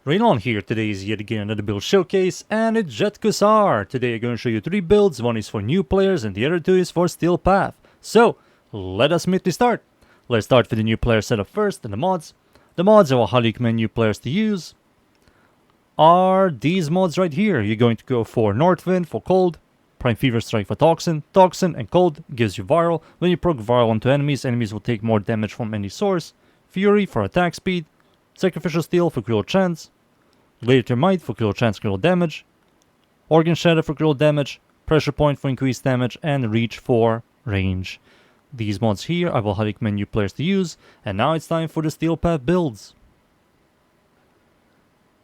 Rainollon here. Today is yet again another build showcase, and it's Jat Kusar. Today I'm going to show you 3 builds. One is for new players and the other 2 is for Steel Path. So, let us immediately start. Let's start with the new player setup first and the mods. The mods I will highly recommend new players to use are these mods right here. You're going to go for Northwind for cold, Prime Fever Strike for Toxin. Toxin and cold gives you viral. When you proc viral onto enemies, enemies will take more damage from any source. Fury for attack speed. Sacrificial Steel for critical chance, Gladiator Might for critical chance critical damage, Organ Shadow for critical damage, Pressure Point for increased damage, and Reach for range. These mods here I will highly recommend new players to use, and now it's time for the Steel Path builds.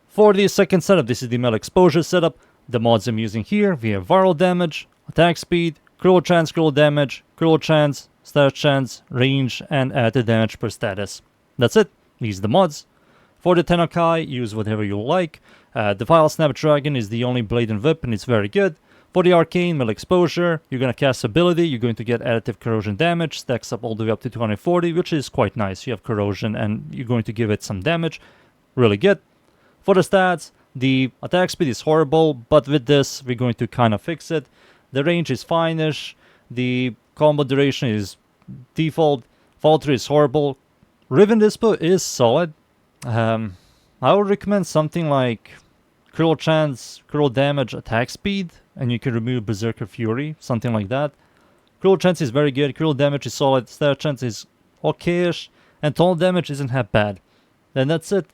For the second setup, this is the Metal Exposure setup. The mods I'm using here, we have viral damage, attack speed, critical chance critical damage, critical chance, status chance, range, and added damage per status. That's it. These are the mods. For the Tenokai, use whatever you like. The Vile Snapdragon is the only blade and whip, and it's very good. For the Arcane Metal Exposure, you're going to cast ability, you're going to get additive corrosion damage, stacks up all the way up to 240, which is quite nice. You have corrosion and you're going to give it some damage. Really good. For the stats, the attack speed is horrible, but with this, we're going to kind of fix it. The range is fine-ish. The combo duration is default. Fall through is horrible. Riven Dispo is solid. I would recommend something like critical chance, critical damage, attack speed, and you can remove Berserker Fury, something like that. Critical chance is very good, critical damage is solid, stat chance is okayish, and total damage isn't half bad. Then that's it.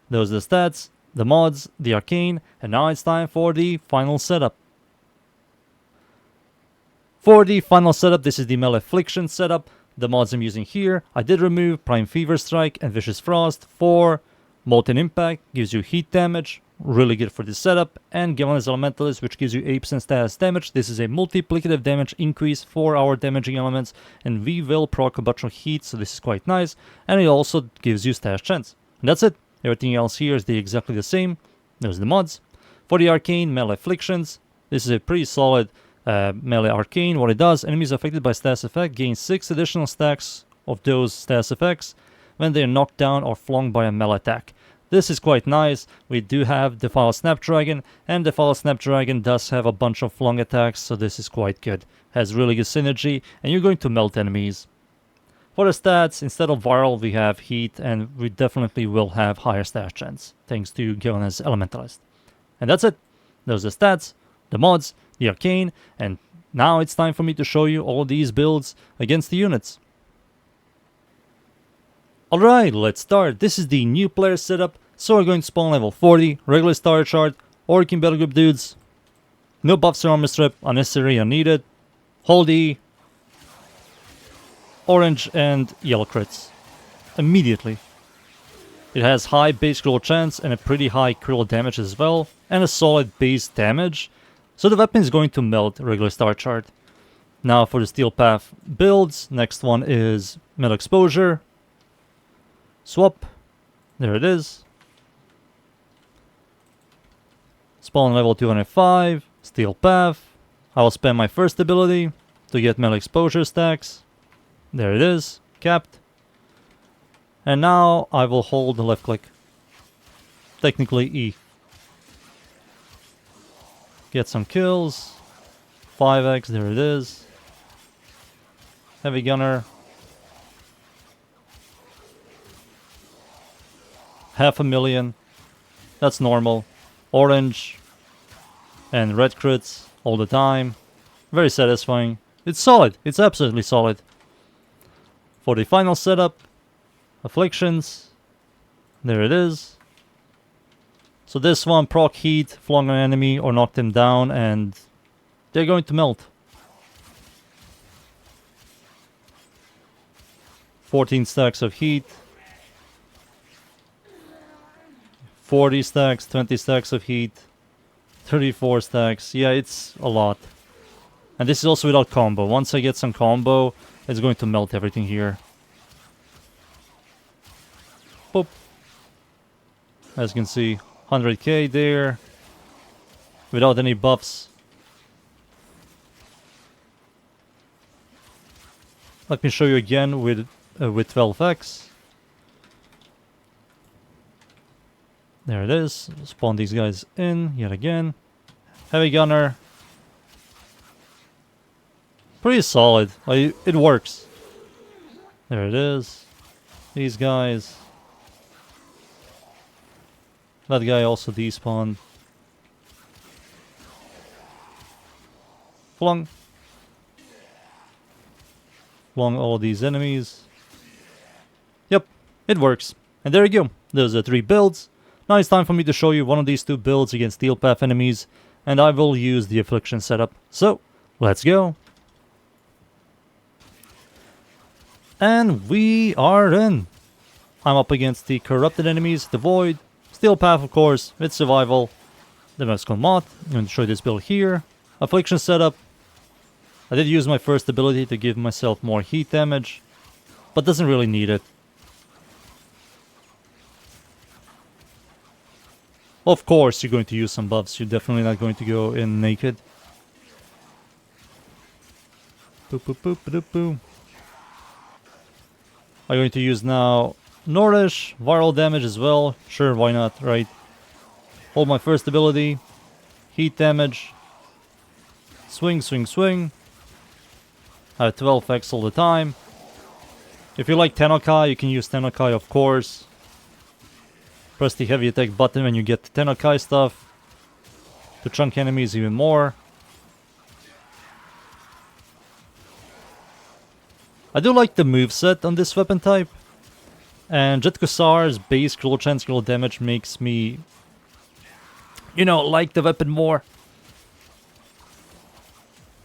Those are the stats, the mods, the arcane, and now it's time for the final setup. For the final setup, this is the Metal Afflictions setup. The mods I'm using here, I did remove Prime Fever Strike and Vicious Frost for Molten Impact, gives you heat damage, really good for this setup, and Galvanized Elementalist, which gives you 8% status damage. This is a multiplicative damage increase for our damaging elements, and we will proc a bunch of heat, so this is quite nice, and it also gives you status chance. And that's it. Everything else here is exactly the same. There's the mods. For the Arcane Metal Afflictions, this is a pretty solid melee arcane. What it does, enemies affected by status effect gain 6 additional stacks of those status effects when they are knocked down or flung by a melee attack. This is quite nice. We do have the Vile Snapdragon, and the Vile Snapdragon does have a bunch of flung attacks, so this is quite good. Has really good synergy, and you're going to melt enemies. For the stats, instead of viral, we have heat, and we definitely will have higher status chance, thanks to Galvanized Elementalist. And that's it. Those are the stats, the mods, the arcane, and now it's time for me to show you all these builds against the units. Alright, let's start. This is the new player setup, so we're going to spawn level 40, regular starter chart, Orcane Battle Group dudes, no buffs or armor strip, unnecessary, unneeded, hold E, orange and yellow crits. Immediately. It has high base critical chance and a pretty high critical damage as well, and a solid base damage. So the weapon is going to melt regular star chart. Now for the Steel Path builds, next one is Metal Exposure. Swap. There it is. Spawn level 205. Steel Path. I will spend my first ability to get Metal Exposure stacks. There it is. Capped. And now I will hold the left click. Technically E. Get some kills. 5x, there it is. Heavy Gunner. 500,000. That's normal. Orange. And red crits all the time. Very satisfying. It's solid. It's absolutely solid. For the final setup, Afflictions. There it is. So this one, proc heat, flung an enemy or knocked them down, and they're going to melt. 14 stacks of heat. 40 stacks, 20 stacks of heat. 34 stacks. Yeah, it's a lot. And this is also without combo. Once I get some combo, it's going to melt everything here. Boop. As you can see, 100k there, without any buffs. Let me show you again with 12x. There it is. Spawn these guys in yet again. Heavy gunner. Pretty solid. Like, it works. There it is. These guys. That guy also despawned. Flung. Flung all of these enemies. Yep, it works. And there you go. Those are 3 builds. Now it's time for me to show you one of these 2 builds against Steel Path enemies. And I will use the Affliction setup. So, let's go. And we are in. I'm up against the Corrupted enemies, the Void, Steel Path of course, it's survival, the Mescal Moth. I'm going to show you this build here. Affliction setup. I did use my first ability to give myself more heat damage, but doesn't really need it. Of course you're going to use some buffs, you're definitely not going to go in naked. Boop boop boop boop boop. I'm going to use now Nourish, viral damage as well. Sure, why not, right? Hold my first ability. Heat damage. Swing, swing, swing. I have 12x all the time. If you like Tenokai, you can use Tenokai, of course. Press the heavy attack button when you get the Tenokai stuff to chunk enemies even more. I do like the moveset on this weapon type. And Jat Kusar's base critical chance critical damage makes me, you know, like the weapon more.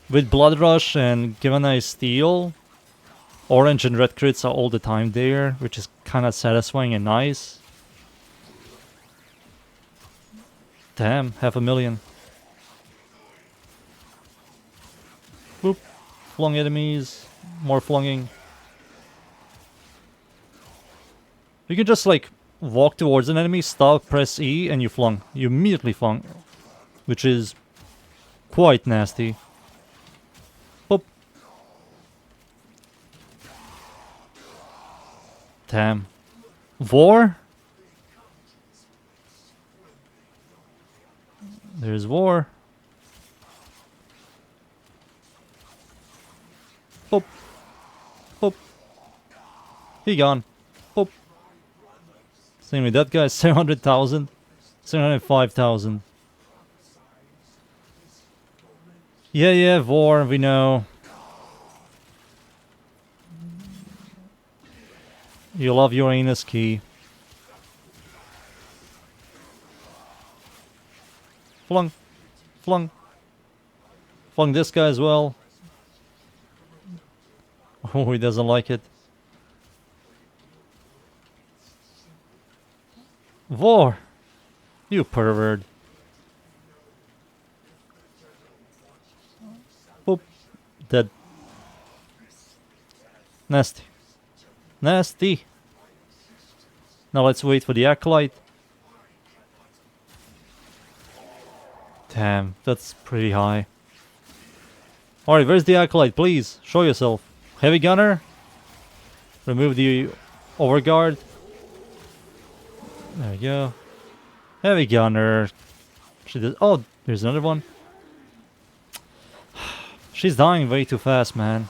With Blood Rush and given I steal, orange and red crits are all the time there, which is kind of satisfying and nice. Damn, 500,000. Boop. Flung enemies. More flunging. You can just like walk towards an enemy, stop, press E, and you flung. You immediately flung. Which is quite nasty. Boop. Damn. War? There's War. Boop. Boop. He gone. Boop. Same with that guy, 700,000. 705,000. Yeah, War, we know. You love Uranus key. Flung. Flung. Flung this guy as well. Oh, he doesn't like it. War! You pervert. Boop. Dead. Nasty. Nasty. Now let's wait for the Acolyte. Damn, that's pretty high. Alright, where's the Acolyte? Please, show yourself. Heavy gunner. Remove the overguard. There we go. Heavy gunner. She does. Oh, there's another one. She's dying way too fast, man.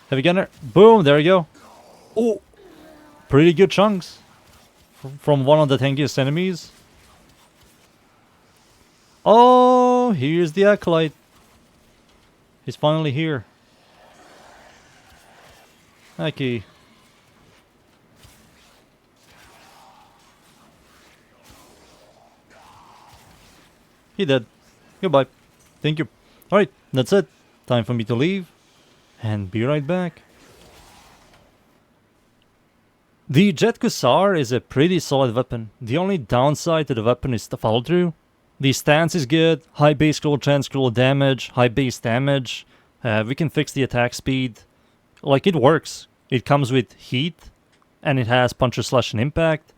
Heavy gunner. Boom, there we go. Oh, pretty good chunks from one of the tankiest enemies. Oh, here's the Acolyte. He's finally here. Okay. He dead. Goodbye. Thank you. Alright, that's it. Time for me to leave. And be right back. The Jat Kusar is a pretty solid weapon. The only downside to the weapon is the follow through. The stance is good, high base critical chance, critical damage, high base damage. We can fix the attack speed. Like, it works. It comes with heat, and it has puncher slash and impact.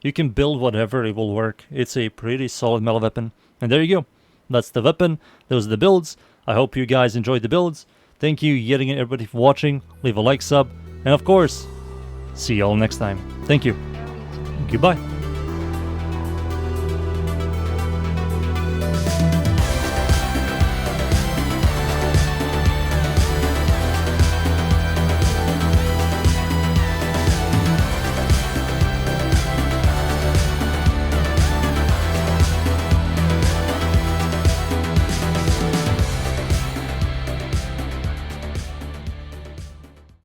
You can build whatever, it will work. It's a pretty solid melee weapon. And there you go. That's the weapon. Those are the builds. I hope you guys enjoyed the builds. Thank you yet again everybody for watching. Leave a like, sub, and of course, see y'all next time. Thank you. Thank you, bye.